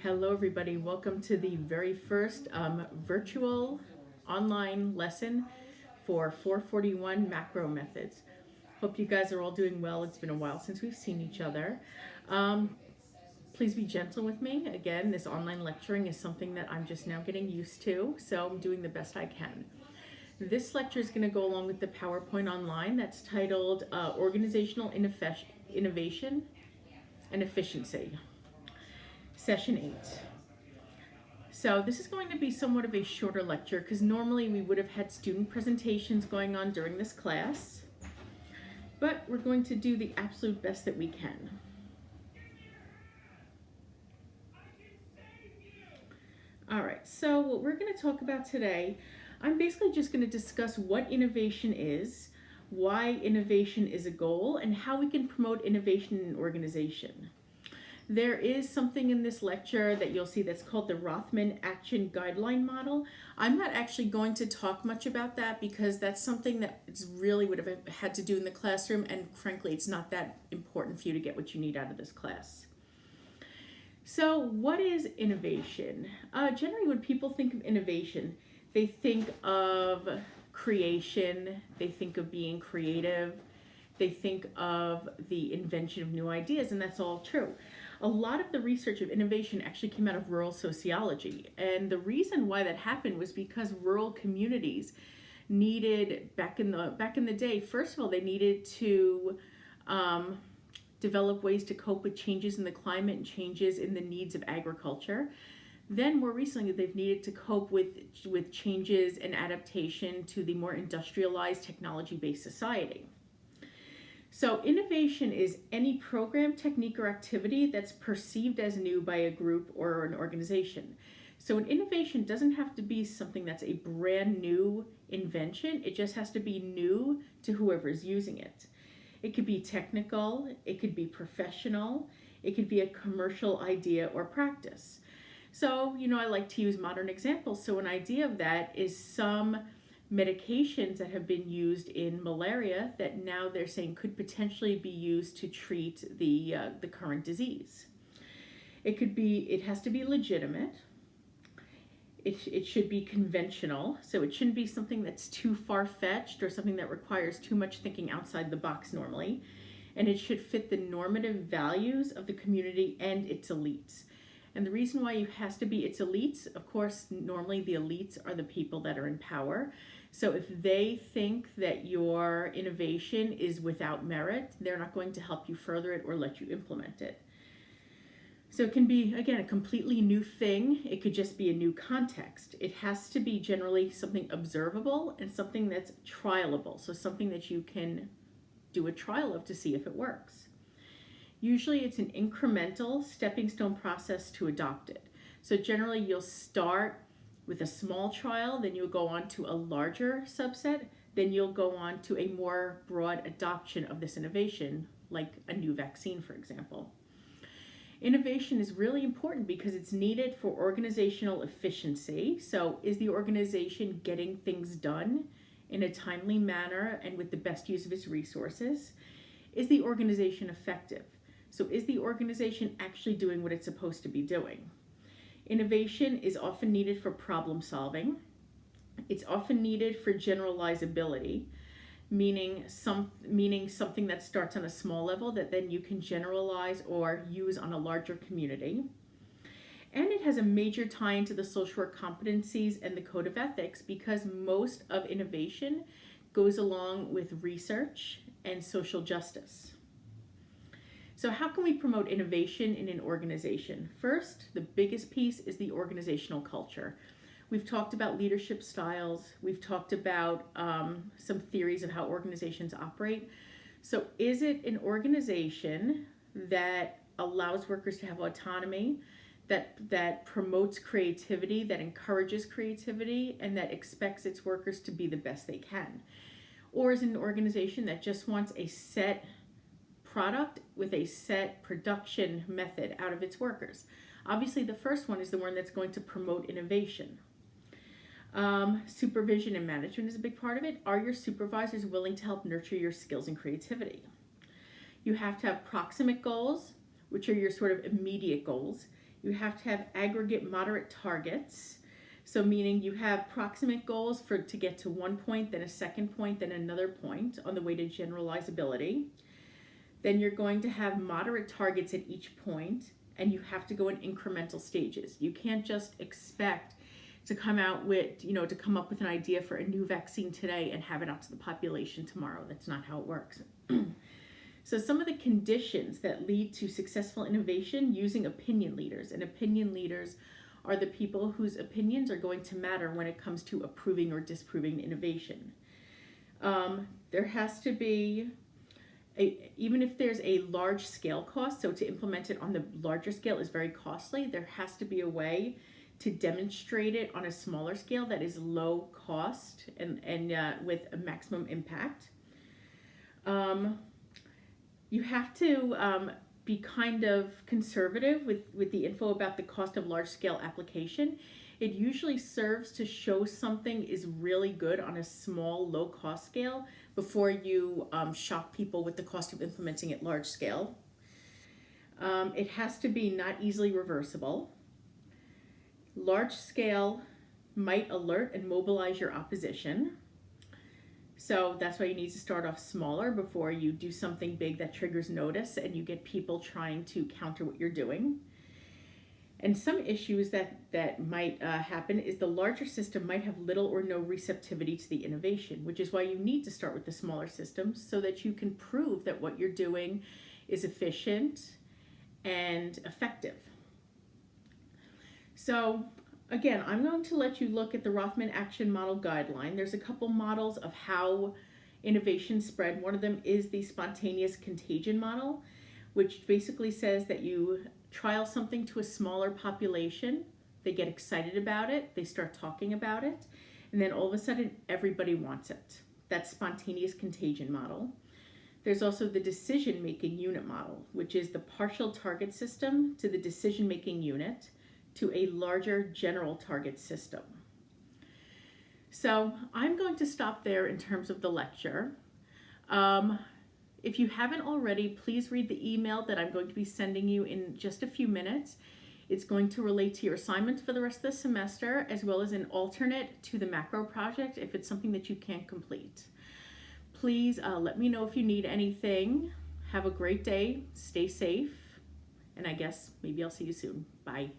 Hello everybody, welcome to the very first virtual online lesson for 441 macro methods. Hope you guys are all doing well. It's been a while since we've seen each other. Um, Please be gentle with me. Again, this online lecturing is something that I'm just now getting used to, so I'm doing the best I can. This lecture is going to go along with the PowerPoint online that's titled Organizational Innovation and Efficiency, Session 8. So this is going to be somewhat of a shorter lecture because normally we would have had student presentations going on during this class, but we're going to do the absolute best that we can. All right, so what we're going to talk about today, I'm basically just going to discuss what innovation is, why innovation is a goal, and how we can promote innovation in an organization. There is something in this lecture that you'll see that's called the Rothman Action Guideline Model. I'm not actually going to talk much about that because that's something that it's really would have had to do in the classroom, and frankly, it's not that important for you to get what you need out of this class. So what is innovation? Generally, when people think of innovation, they think of creation, they think of being creative, they think of the invention of new ideas, and that's all true. A lot of the research of innovation actually came out of rural sociology, and the reason why that happened was because rural communities needed back in the day. First of all, they needed to develop ways to cope with changes in the climate and changes in the needs of agriculture. Then more recently, they've needed to cope with changes and adaptation to the more industrialized, technology-based society. So innovation is any program, technique, or activity that's perceived as new by a group or an organization. So an innovation doesn't have to be something that's a brand new invention. It just has to be new to whoever's using it. It could be technical, it could be professional, it could be a commercial idea or practice. So, I like to use modern examples. So an idea of that is some medications that have been used in malaria that now they're saying could potentially be used to treat the current disease. It has to be legitimate. It should be conventional, so it shouldn't be something that's too far-fetched or something that requires too much thinking outside the box normally. And it should fit the normative values of the community and its elites. And the reason why it has to be its elites, of course, normally the elites are the people that are in power. So if they think that your innovation is without merit, they're not going to help you further it or let you implement it. So it can be, again, a completely new thing. It could just be a new context. It has to be generally something observable and something that's trialable. So something that you can do a trial of to see if it works. Usually it's an incremental stepping stone process to adopt it. So generally you'll start with a small trial, then you'll go on to a larger subset, then you'll go on to a more broad adoption of this innovation, like a new vaccine, for example. Innovation is really important because it's needed for organizational efficiency. So is the organization getting things done in a timely manner and with the best use of its resources? Is the organization effective? So is the organization actually doing what it's supposed to be doing? Innovation is often needed for problem solving. It's often needed for generalizability, meaning something that starts on a small level that then you can generalize or use on a larger community. And it has a major tie into the social work competencies and the code of ethics because most of innovation goes along with research and social justice. So how can we promote innovation in an organization? First, the biggest piece is the organizational culture. We've talked about leadership styles. We've talked about some theories of how organizations operate. So is it an organization that allows workers to have autonomy, that promotes creativity, that encourages creativity, and that expects its workers to be the best they can? Or is it an organization that just wants a set product with a set production method out of its workers? Obviously, the first one is the one that's going to promote innovation. Supervision and management is a big part of it. Are your supervisors willing to help nurture your skills and creativity? You have to have proximate goals, which are your sort of immediate goals. You have to have aggregate moderate targets. So meaning you have proximate goals to get to one point, then a second point, then another point on the way to generalizability. Then you're going to have moderate targets at each point, and you have to go in incremental stages. You can't just expect to come out with, to come up with an idea for a new vaccine today and have it out to the population tomorrow. That's not how it works. So some of the conditions that lead to successful innovation using opinion leaders, and opinion leaders are the people whose opinions are going to matter when it comes to approving or disproving innovation. There has to be, even if there's a large scale cost, so to implement it on the larger scale is very costly, there has to be a way to demonstrate it on a smaller scale that is low cost and with a maximum impact. You have to be kind of conservative with the info about the cost of large scale application. It usually serves to show something is really good on a small, low cost scale before you shock people with the cost of implementing it large scale. It has to be not easily reversible. Large scale might alert and mobilize your opposition. So that's why you need to start off smaller before you do something big that triggers notice and you get people trying to counter what you're doing. And some issues that might happen is the larger system might have little or no receptivity to the innovation, which is why you need to start with the smaller systems so that you can prove that what you're doing is efficient and effective. So again, I'm going to let you look at the Rothman Action Model Guideline. There's a couple models of how innovation spread. One of them is the spontaneous contagion model, which basically says that you trial something to a smaller population, they get excited about it, they start talking about it, and then all of a sudden everybody wants it. That's spontaneous contagion model. There's also the decision-making unit model, which is the partial target system to the decision-making unit to a larger general target system. So I'm going to stop there in terms of the lecture. If you haven't already, please read the email that I'm going to be sending you in just a few minutes. It's going to relate to your assignments for the rest of the semester, as well as an alternate to the macro project if it's something that you can't complete. Please let me know if you need anything. Have a great day, stay safe, and I guess maybe I'll see you soon. Bye.